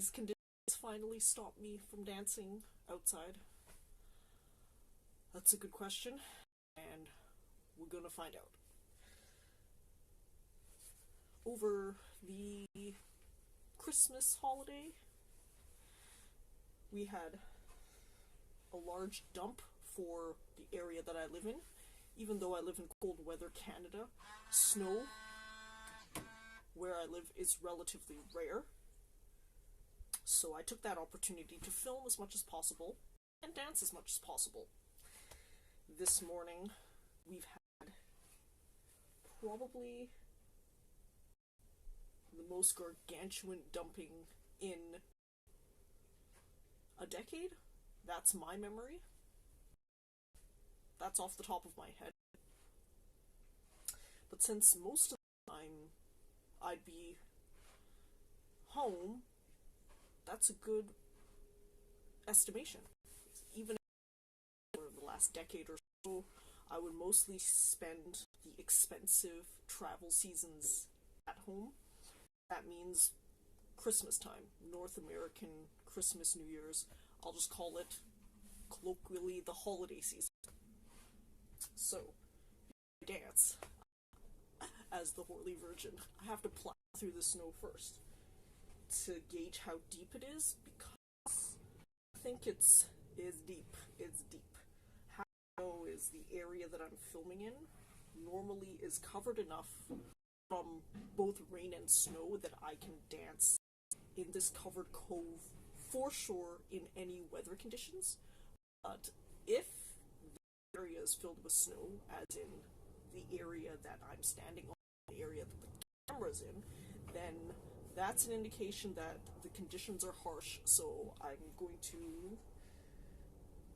these conditions finally stop me from dancing outside? That's a good question, and we're gonna find out. Over the Christmas holiday, we had a large dump for the area that I live in. Even though I live in cold weather Canada, snow where I live is relatively rare. So I took that opportunity to film as much as possible and dance as much as possible. This morning we've had probably the most gargantuan dumping in a decade. That's my memory. That's off the top of my head. But since most of the time I'd be home, that's a good estimation. Even over the last decade or so, I would mostly spend the expensive travel seasons at home. That means Christmas time, North American Christmas, New Year's. I'll just call it colloquially the holiday season. So, dance as the Holy Virgin. I have to plow through the snow first to gauge how deep it is, because I think it's deep. It's deep. How I know is the area that I'm filming in normally is covered enough from both rain and snow that I can dance in this covered cove for sure in any weather conditions. But if the area is filled with snow, as in the area that I'm standing on, the area that the camera's in, then that's an indication that the conditions are harsh, so I'm going to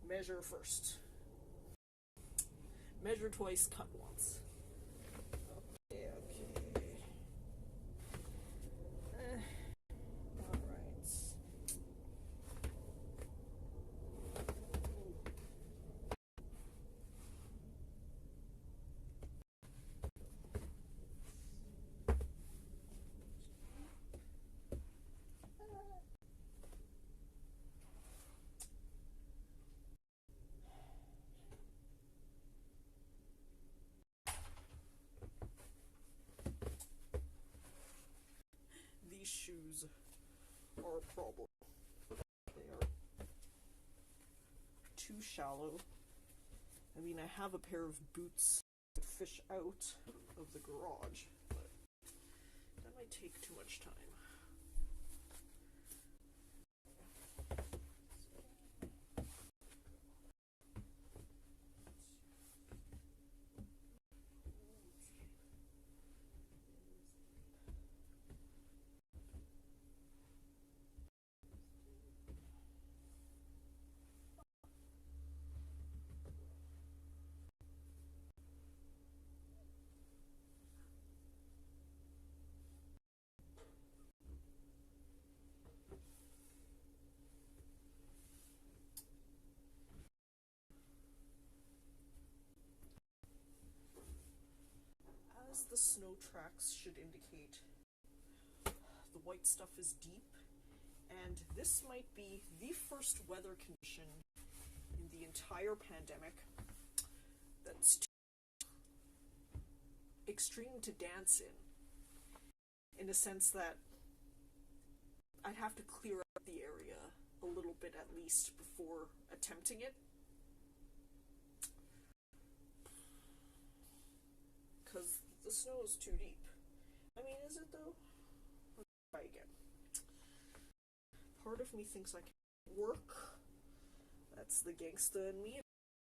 measure first. Measure twice, cut once. Okay. These shoes are a problem. They are too shallow. I mean, I have a pair of boots that fish out of the garage, but that might take too much time. As the snow tracks should indicate, the white stuff is deep, and this might be the first weather condition in the entire pandemic that's too extreme to dance in a sense that I'd have to clear out the area a little bit at least before attempting it. Because the snow is too deep. I mean, is it though? Let's try again. Part of me thinks I can work. That's the gangsta in me.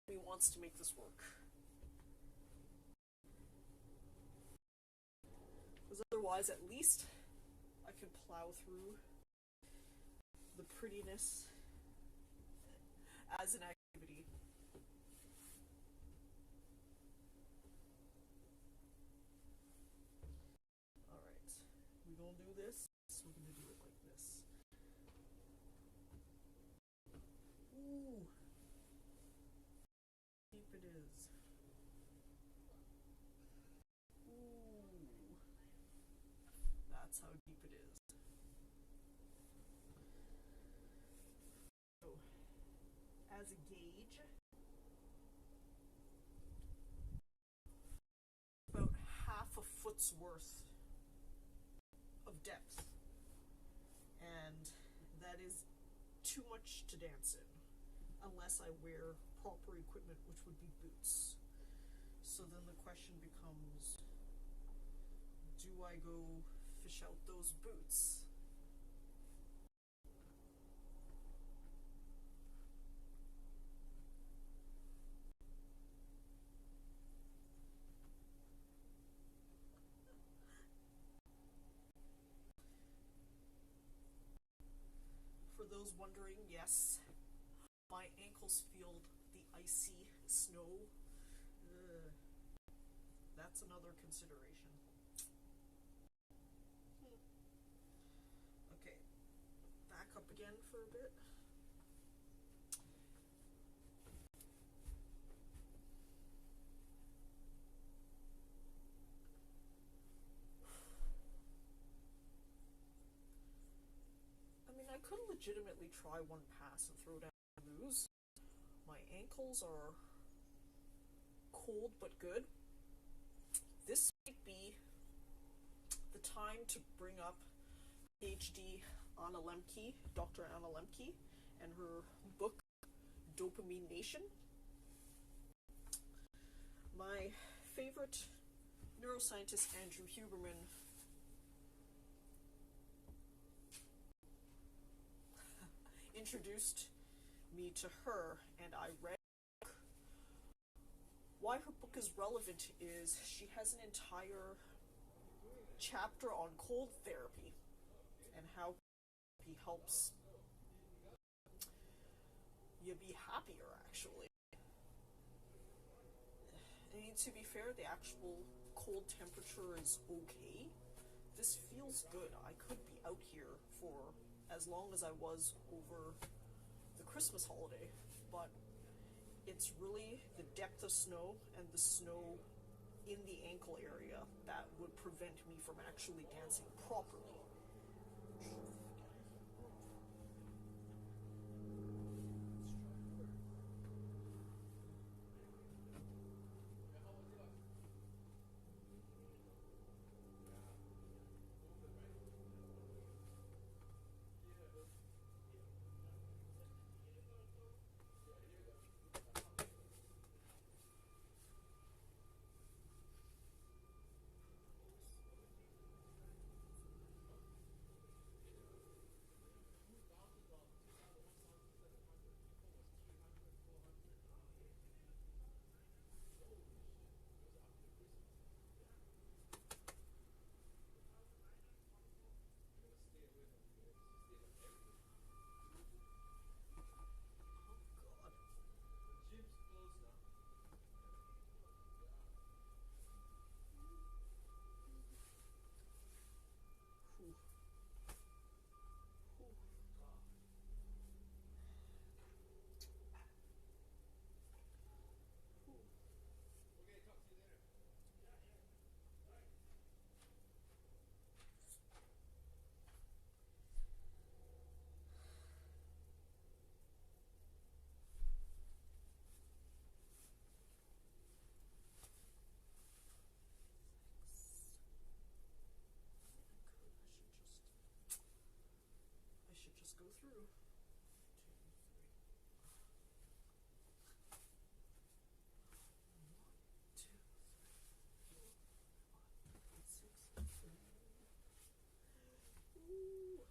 He wants to make this work. Because otherwise, at least, I can plow through the prettiness as an activity. Alright, we gonna do this, we're gonna do it like this. Ooh! Deep it is. Ooh! That's how deep it is. as a gauge. About half a foot's worth of depth, and that is too much to dance in unless I wear proper equipment, which would be boots. So then the question becomes, do I go fish out those boots? For those wondering, yes, my ankles feel the icy snow. That's another consideration. Okay, back up again for a bit. I mean, I could legitimately try one pass and throw down and lose. My ankles are cold but good. This might be the time to bring up PhD Anna Lembke, Dr. Anna Lembke, and her book, Dopamine Nation. My favorite neuroscientist, Andrew Huberman, introduced me to her, and I read her book. Why her book is relevant is she has an entire chapter on cold therapy and how it helps you be happier, actually. I mean, to be fair, the actual cold temperature is okay. This feels good. I could be out here for as long as I was over the Christmas holiday, but it's really the depth of snow and the snow in the ankle area that would prevent me from actually dancing properly. Go through. 2, 3, 4, 5, 6, 7. Ooh. Dude.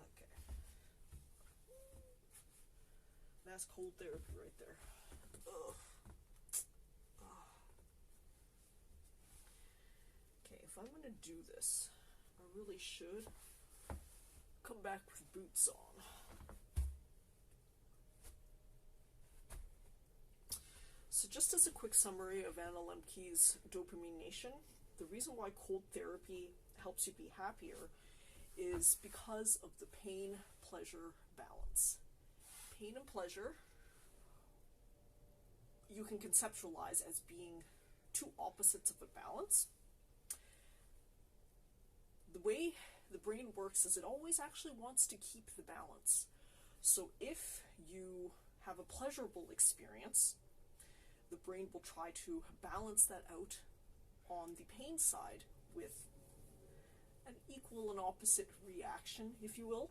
Okay. That's cold therapy right there. Ugh. If I'm gonna do this, I really should come back with boots on. So just as a quick summary of Anna Lembke's Dopamine Nation, the reason why cold therapy helps you be happier is because of the pain-pleasure balance. Pain and pleasure you can conceptualize as being two opposites of a balance. The way the brain works is it always actually wants to keep the balance. So if you have a pleasurable experience, the brain will try to balance that out on the pain side with an equal and opposite reaction, if you will.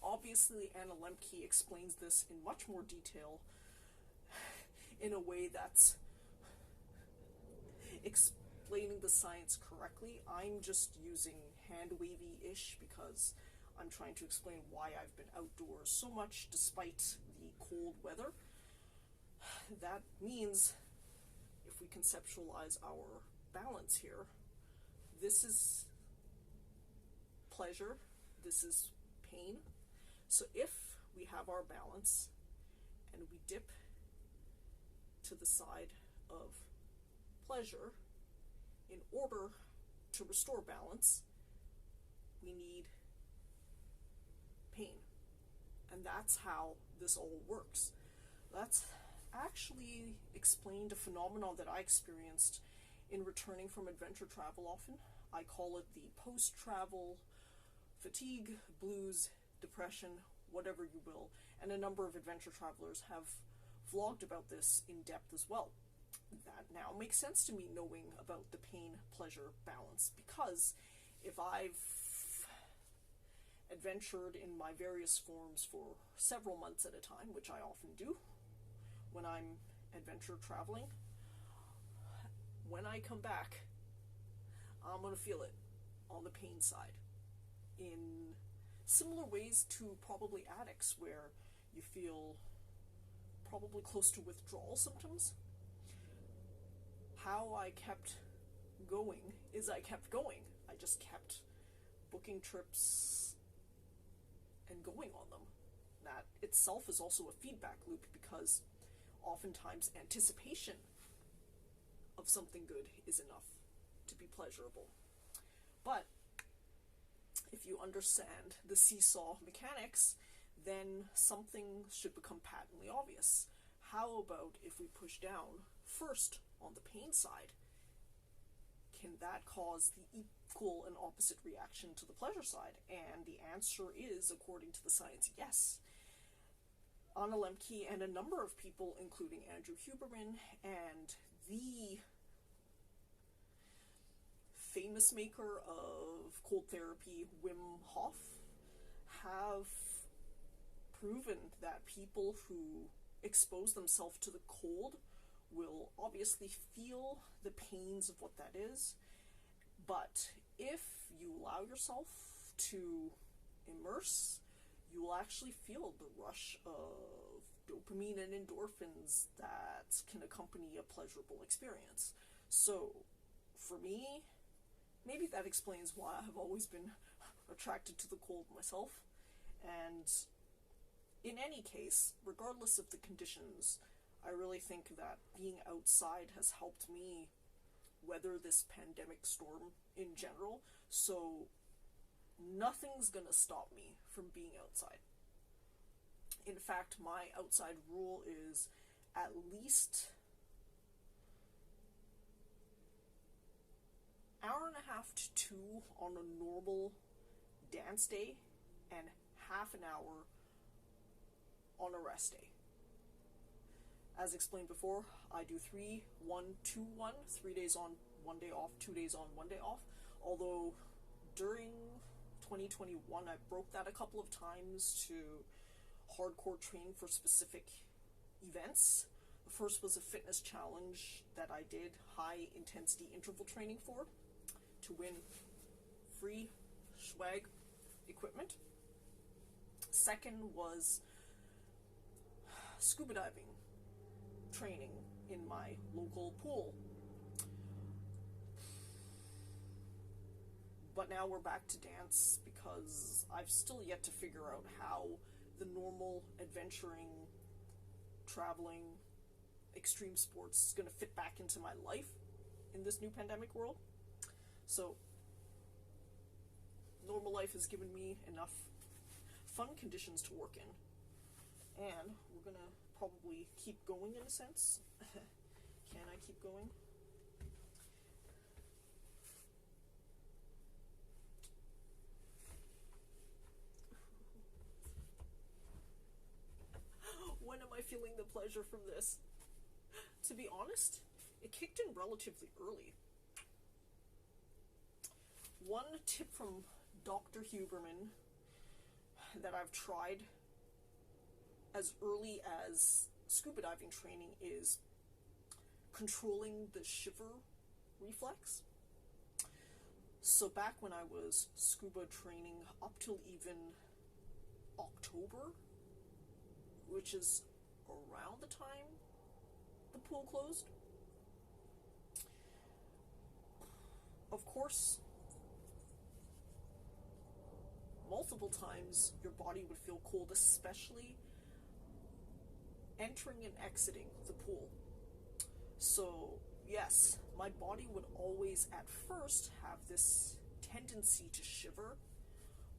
Obviously, Anna Lembke explains this in much more detail in a way that's explaining the science correctly. I'm just using hand-wavy-ish because I'm trying to explain why I've been outdoors so much despite the cold weather. That means, if we conceptualize our balance here, this is pleasure, this is pain. So if we have our balance and we dip to the side of pleasure, in order to restore balance, we need pain. And that's how this all works. That's actually explained a phenomenon that I experienced in returning from adventure travel often. I call it the post-travel fatigue, blues, depression, whatever you will. And a number of adventure travelers have vlogged about this in depth as well. That now makes sense to me, knowing about the pain-pleasure balance, because if I've adventured in my various forms for several months at a time, which I often do when I'm adventure traveling, when I come back, I'm going to feel it on the pain side in similar ways to probably addicts, where you feel probably close to withdrawal symptoms. How I kept going is I kept going. I just kept booking trips and going on them. That itself is also a feedback loop, because oftentimes anticipation of something good is enough to be pleasurable. But if you understand the seesaw mechanics, then something should become patently obvious. How about if we push down first on the pain side? Can that cause the equal and opposite reaction to the pleasure side? And the answer is, according to the science, yes. Anna Lembke and a number of people, including Andrew Huberman and the famous maker of cold therapy, Wim Hof, have proven that people who expose themselves to the cold will obviously feel the pains of what that is. But if you allow yourself to immerse, you will actually feel the rush of dopamine and endorphins that can accompany a pleasurable experience. So for me, maybe that explains why I've always been attracted to the cold myself. And in any case, regardless of the conditions, I really think that being outside has helped me weather this pandemic storm in general. So nothing's gonna stop me from being outside. In fact, my outside rule is at least hour and a half to 2 on a normal dance day, and half an hour on a rest day. As explained before, I do 3-1-2-1, 3 days on, 1 day off, 2 days on, 1 day off. Although during 2021, I broke that a couple of times to hardcore train for specific events. The first was a fitness challenge that I did high intensity interval training for to win free swag equipment. Second was scuba diving training in my local pool. But now we're back to dance because I've still yet to figure out how the normal adventuring, traveling, extreme sports is going to fit back into my life in this new pandemic world. So normal life has given me enough fun conditions to work in, and we're going to probably keep going in a sense. Can I keep going? feeling the pleasure from this. To be honest, it kicked in relatively early. One tip from Dr. Huberman that I've tried as early as scuba diving training is controlling the shiver reflex. So back when I was scuba training up till even October, which is around the time the pool closed, of course, multiple times your body would feel cold, especially entering and exiting the pool. So yes, my body would always at first have this tendency to shiver,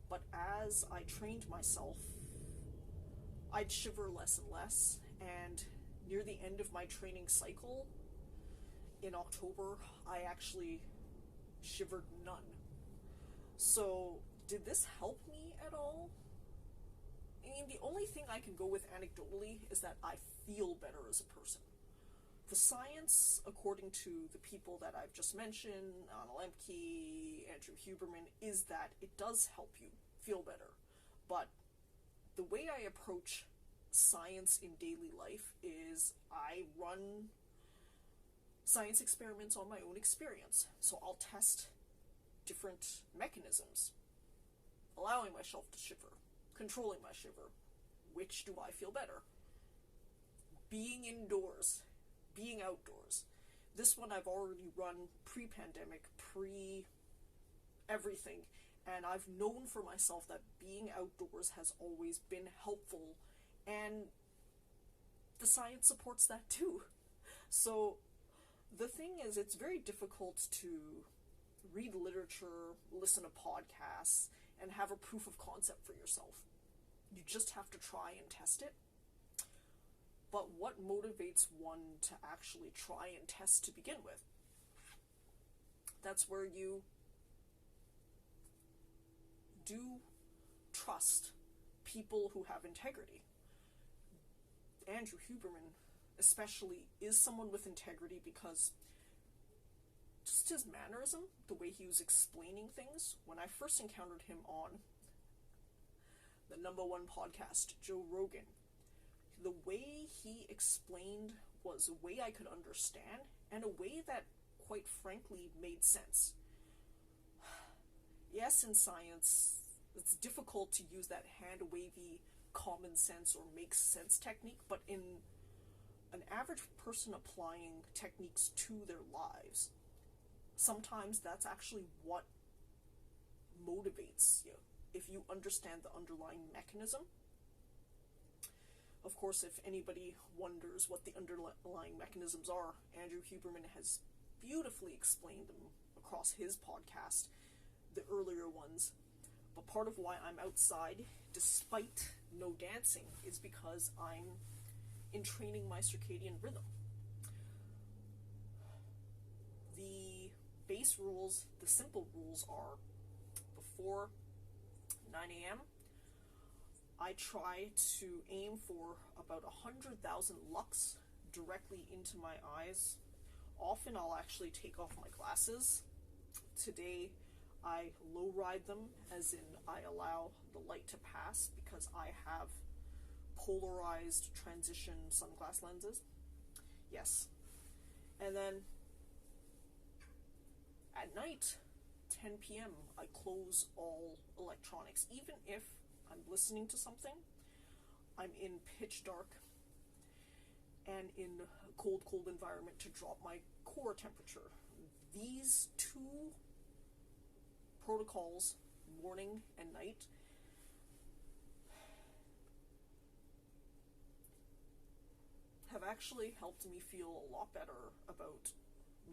but as I trained myself, I'd shiver less and less, and near the end of my training cycle in October, I actually shivered none. So did this help me at all? I mean, the only thing I can go with anecdotally is that I feel better as a person. The science, according to the people that I've just mentioned, Anna Lembke, Andrew Huberman, is that it does help you feel better. But the way I approach science in daily life is I run science experiments on my own experience. So I'll test different mechanisms, allowing myself to shiver, controlling my shiver. Which do I feel better? Being indoors, being outdoors. This one I've already run pre-pandemic, pre-everything, and I've known for myself that being outdoors has always been helpful, and the science supports that too. So the thing is, it's very difficult to read literature, listen to podcasts, and have a proof of concept for yourself. You just have to try and test it. But what motivates one to actually try and test to begin with? That's where you do trust people who have integrity. Andrew Huberman especially is someone with integrity because just his mannerism, the way he was explaining things, when I first encountered him on the #1 podcast, Joe Rogan, the way he explained was a way I could understand and a way that, quite frankly, made sense. Yes, in science, it's difficult to use that hand-wavy common sense or makes sense technique, but in an average person applying techniques to their lives, sometimes that's actually what motivates you, if you understand the underlying mechanism. Of course, if anybody wonders what the underlying mechanisms are, Andrew Huberman has beautifully explained them across his podcast, the earlier ones. But part of why I'm outside, despite no dancing, is because I'm in training my circadian rhythm. The base rules, the simple rules are before 9 a.m., I try to aim for about 100,000 lux directly into my eyes. Often I'll actually take off my glasses. Today I low ride them, as in I allow the light to pass because I have polarized transition sunglass lenses. Yes. And then at night, 10 p.m., I close all electronics. Even if I'm listening to something, I'm in pitch dark and in a cold environment to drop my core temperature. These two protocols, morning and night, have actually helped me feel a lot better about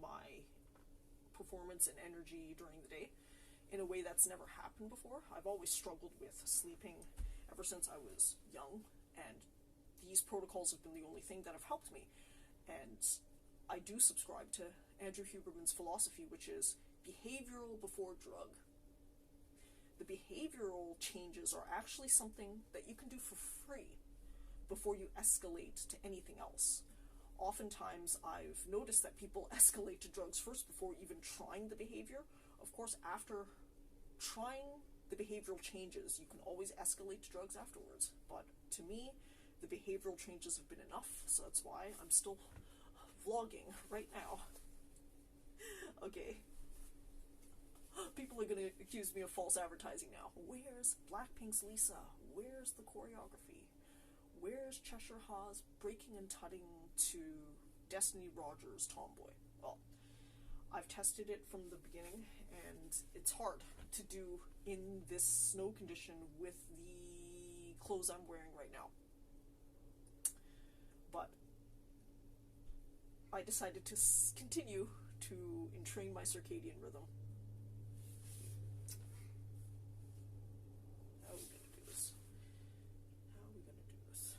my performance and energy during the day in a way that's never happened before. I've always struggled with sleeping ever since I was young, and these protocols have been the only thing that have helped me. And I do subscribe to Andrew Huberman's philosophy, which is behavioral before drug. The behavioral changes are actually something that you can do for free. before you escalate to anything else. Oftentimes, I've noticed that people escalate to drugs first before even trying the behavior. Of course, after trying the behavioral changes, you can always escalate to drugs afterwards. But to me, the behavioral changes have been enough, so that's why I'm still vlogging right now. Okay. People are gonna accuse me of false advertising now. Where's BLACKPINK's Lisa? Where's the choreography? Where's Cheshir Ha's breaking and tutting to Destiny Rogers' Tomboy? Well, I've tested it from the beginning, and it's hard to do in this snow condition with the clothes I'm wearing right now. But I decided to continue to entrain my circadian rhythm. How are we gonna do this? How are we gonna do this?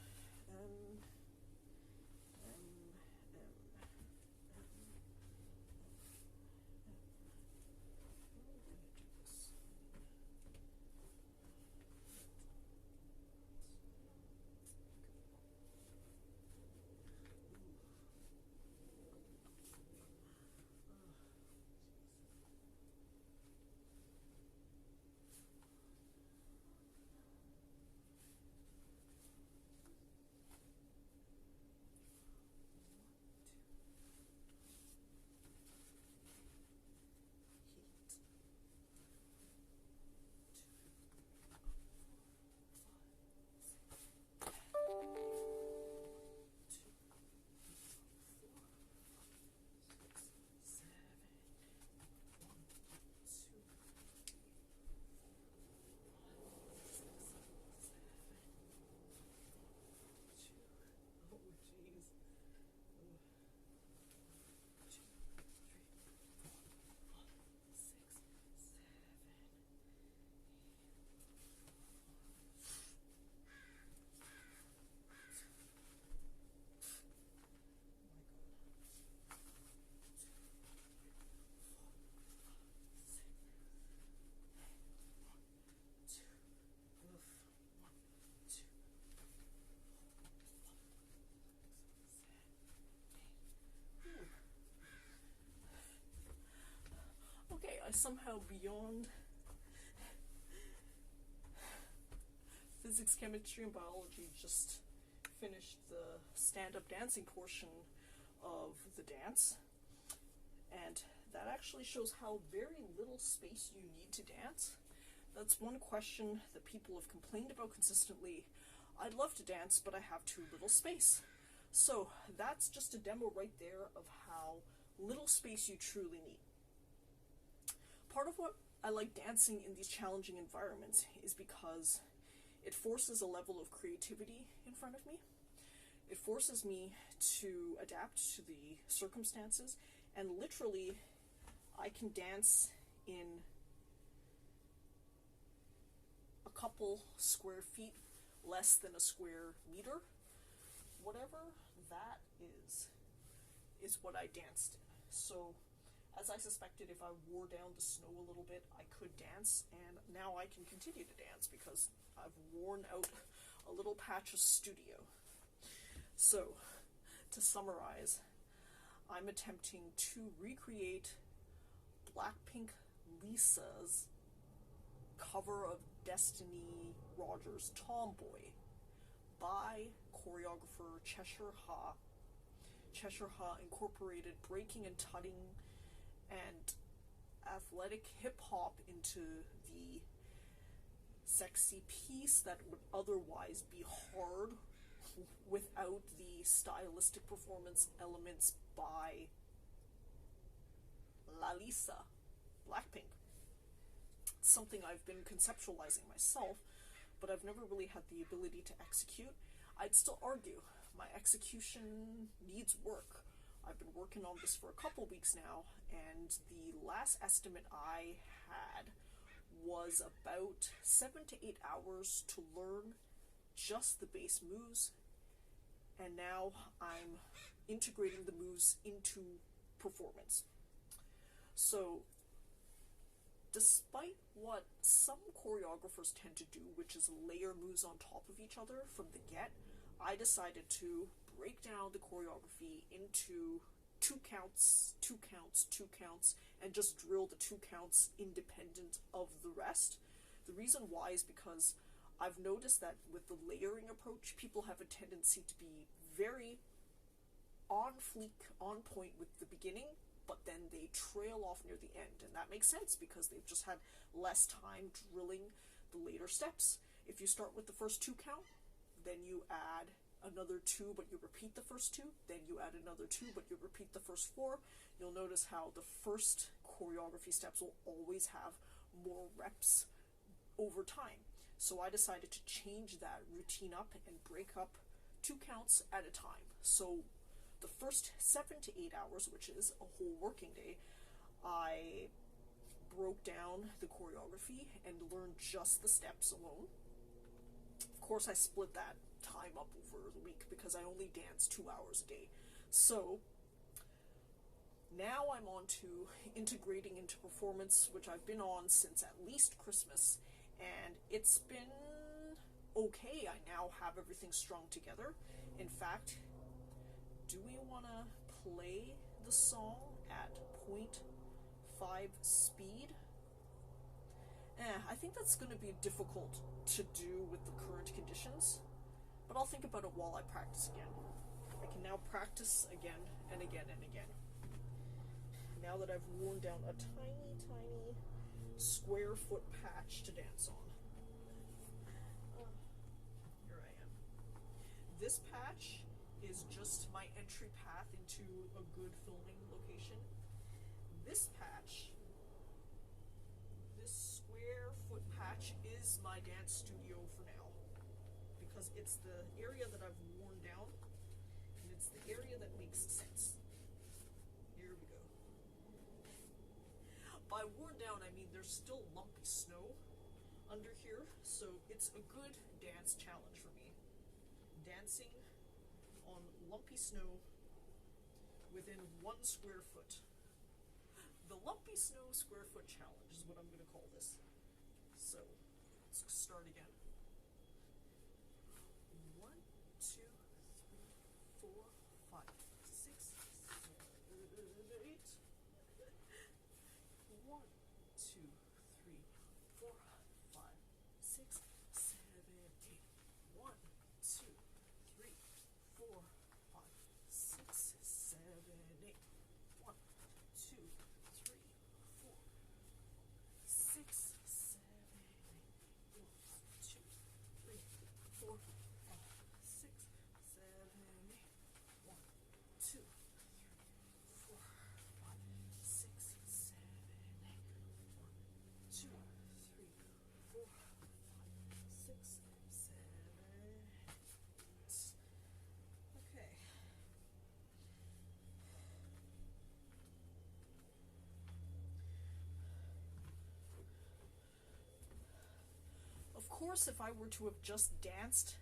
Okay, I somehow, beyond physics, chemistry, and biology, just finished the stand-up dancing portion of the dance. And that actually shows how very little space you need to dance. That's one question that people have complained about consistently. I'd love to dance, but I have too little space. So that's just a demo right there of how little space you truly need. Part of what I like dancing in these challenging environments is because it forces a level of creativity in front of me. It forces me to adapt to the circumstances, and literally I can dance in a couple square feet, less than a square meter. Whatever that is what I danced in. So, as I suspected, if I wore down the snow a little bit, I could dance, and now I can continue to dance because I've worn out a little patch of studio. So, to summarize, I'm attempting to recreate BLACKPINK Lisa's cover of Destiny Rogers' Tomboy by choreographer Cheshir Ha. Cheshir Ha incorporated breaking and tutting and athletic hip-hop into the sexy piece that would otherwise be hard without the stylistic performance elements by Lisa, BLACKPINK. It's something I've been conceptualizing myself, but I've never really had the ability to execute. I'd still argue my execution needs work. I've been working on this for a couple weeks now, and the last estimate I had was about 7 to 8 hours to learn just the base moves, and now I'm integrating the moves into performance. So, despite what some choreographers tend to do, which is layer moves on top of each other from the get, I decided to break down the choreography into 2 counts, 2 counts, 2 counts, and just drill the 2 counts independent of the rest. The reason why is because I've noticed that with the layering approach, people have a tendency to be very on fleek, on point with the beginning, but then they trail off near the end. And that makes sense because they've just had less time drilling the later steps. If you start with the first 2 count, then you add another 2, but you repeat the first 2, then you add another 2, but you repeat the first 4, you'll notice how the first choreography steps will always have more reps over time. So I decided to change that routine up and break up 2 counts at a time. So the first 7 to 8 hours, which is a whole working day, I broke down the choreography and learned just the steps alone. Of course, I split that time up over the week because I only dance 2 hours a day. So now I'm on to integrating into performance, which I've been on since at least Christmas, and it's been okay. I now have everything strung together. In fact, do we want to play the song at 0.5 speed? I think that's going to be difficult to do with the current conditions, but I'll think about it while I practice again. I can now practice again and again and again. Now that I've worn down a tiny, tiny square foot patch to dance on. Here I am. This patch is just my entry path into a good filming location. This patch, this square foot patch, is my dance studio for now, because it's the area that I've worn down, and it's the area that makes sense. Here we go. By worn down, I mean there's still lumpy snow under here, so it's a good dance challenge for me. Dancing on lumpy snow within 1 square foot. The lumpy snow square foot challenge is what I'm going to call this. So let's start again. 1, 2, 3, 4, 5, 6, 7, 8. 1, 2, 3, 4, 5, 6, 7, 8. 1, 2, 3, 4, 5, 6, 7, 8. 1, 2, 3, 4, 6, 7, 8. 1, 2, 3, 4, 5, 6, 7, 8. 1, 2, 3, 4, 5, 6, 7, 8. 1, 2, 3, 4, 5, 6, 7, 8. Okay. Of course, if I were to have just danced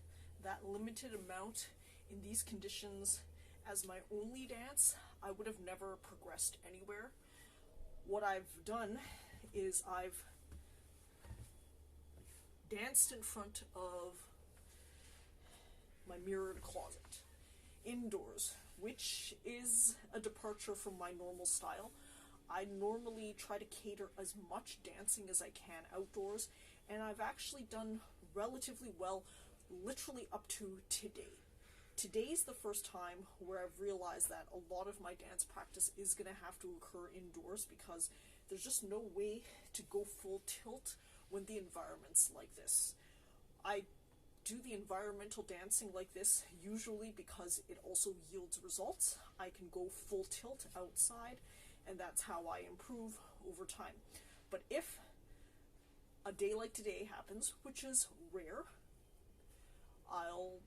that limited amount in these conditions as my only dance, I would have never progressed anywhere. What I've done is I've danced in front of my mirrored closet indoors, which is a departure from my normal style. I normally try to cater as much dancing as I can outdoors, and I've actually done relatively well literally up to today. Today's the first time where I've realized that a lot of my dance practice is going to have to occur indoors because there's just no way to go full tilt when the environment's like this. I do the environmental dancing like this usually because it also yields results. I can go full tilt outside, and that's how I improve over time. But if a day like today happens, which is rare, I'll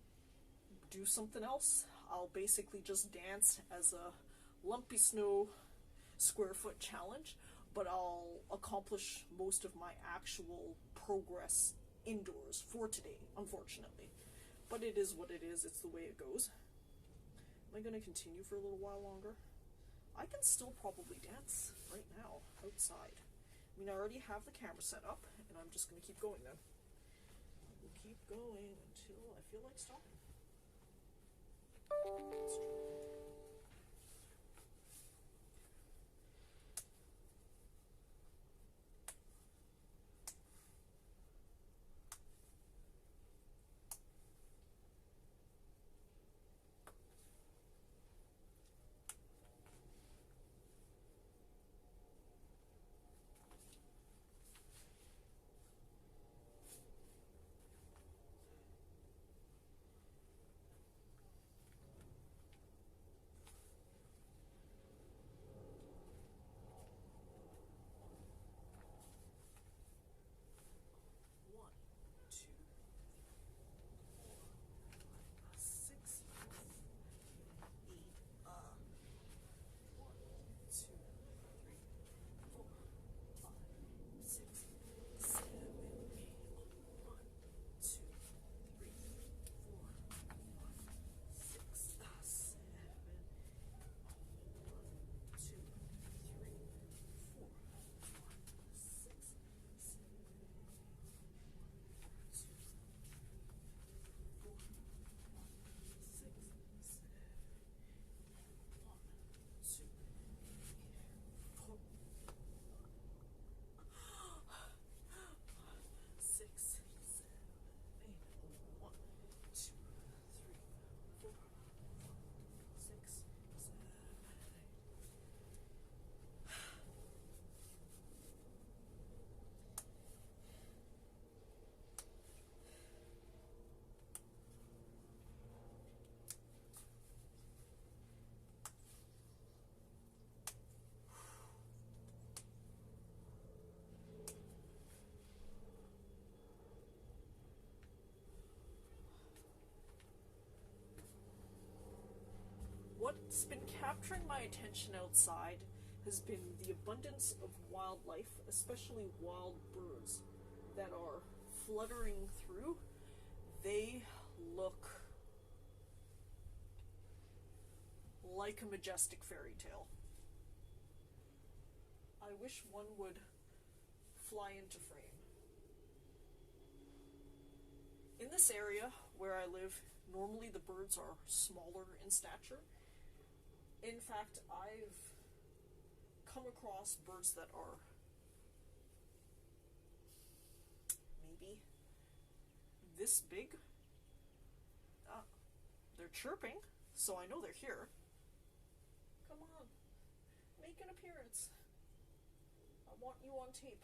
do something else. I'll basically just dance as a lumpy snow square foot challenge, but I'll accomplish most of my actual progress indoors for today, unfortunately. But it is what it is, it's the way it goes. Am I going to continue for a little while longer? I can still probably dance right now, outside. I mean, I already have the camera set up, and I'm just going to keep going then. We'll keep going until I feel like stopping. What's been capturing my attention outside has been the abundance of wildlife, especially wild birds, that are fluttering through. They look like a majestic fairy tale. I wish one would fly into frame. In this area where I live, normally the birds are smaller in stature. In fact, I've come across birds that are maybe this big. They're chirping, so I know they're here. Come on, make an appearance. I want you on tape.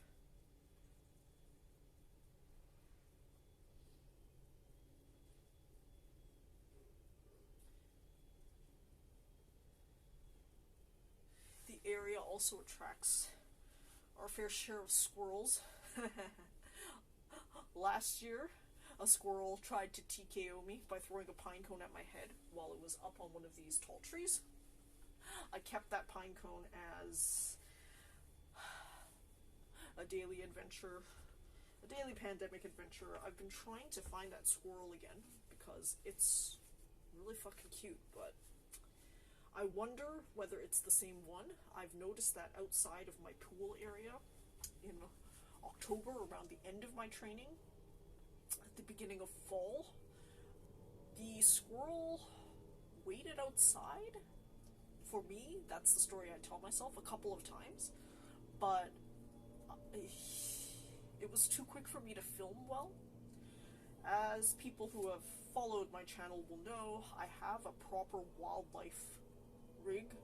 The area also attracts our fair share of squirrels. Last year, a squirrel tried to TKO me by throwing a pine cone at my head while it was up on one of these tall trees. I kept that pine cone as a daily adventure, a daily pandemic adventure. I've been trying to find that squirrel again because it's really fucking cute, but I wonder whether it's the same one. I've noticed that outside of my pool area in October, around the end of my training, at the beginning of fall, the squirrel waited outside. For me, that's the story I tell myself a couple of times, but it was too quick for me to film well. As people who have followed my channel will know, I have a proper wildlife rig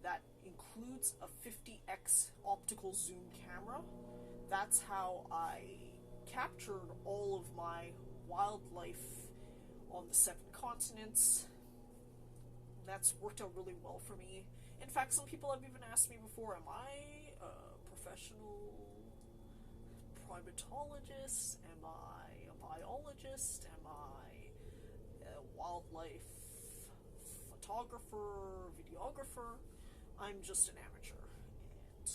that includes a 50x optical zoom camera. That's how I captured all of my wildlife on the 7 continents. That's worked out really well for me. In fact, some people have even asked me before, am I a professional primatologist? Am I a biologist? Am I a wildlife photographer, videographer? I'm just an amateur. And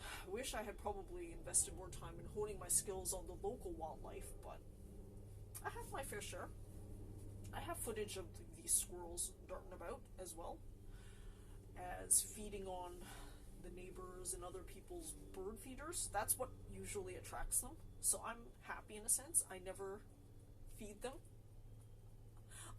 I wish I had probably invested more time in honing my skills on the local wildlife, but I have my fair share. I have footage of these squirrels darting about as well as feeding on the neighbors and other people's bird feeders. That's what usually attracts them. So I'm happy in a sense. I never feed them.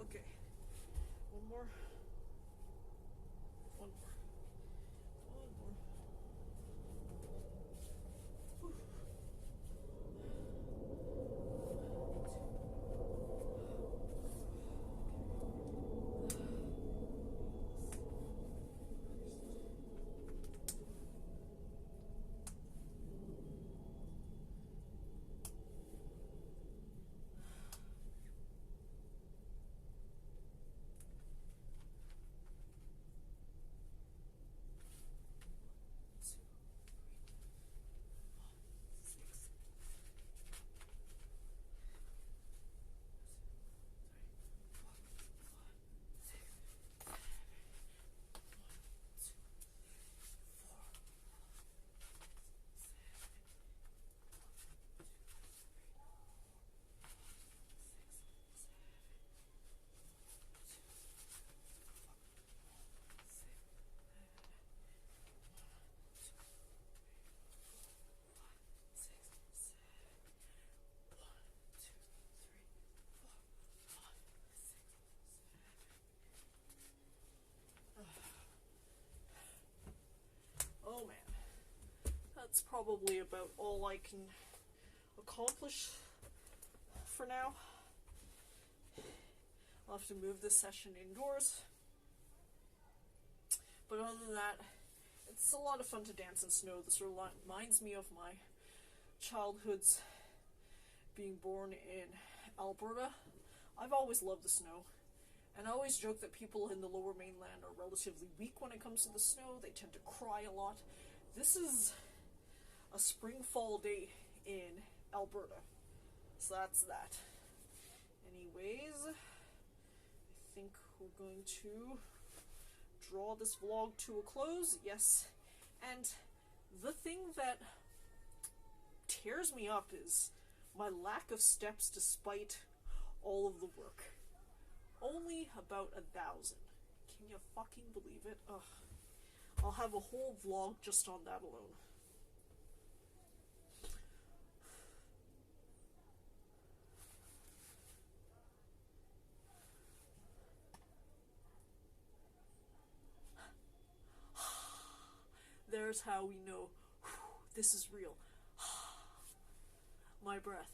Okay. One more. One more. One more. Whew. Oh man, that's probably about all I can accomplish for now. I'll have to move this session indoors. But other than that, it's a lot of fun to dance in snow. This reminds me of my childhood's being born in Alberta. I've always loved the snow. And I always joke that people in the lower mainland are relatively weak when it comes to the snow. They tend to cry a lot. This is a spring-fall day in Alberta. So that's that. Anyways, I think we're going to draw this vlog to a close. Yes. And the thing that tears me up is my lack of steps despite all of the work. Only about 1,000. Can you fucking believe it? Ugh. I'll have a whole vlog just on that alone. There's how we know this is real. My breath.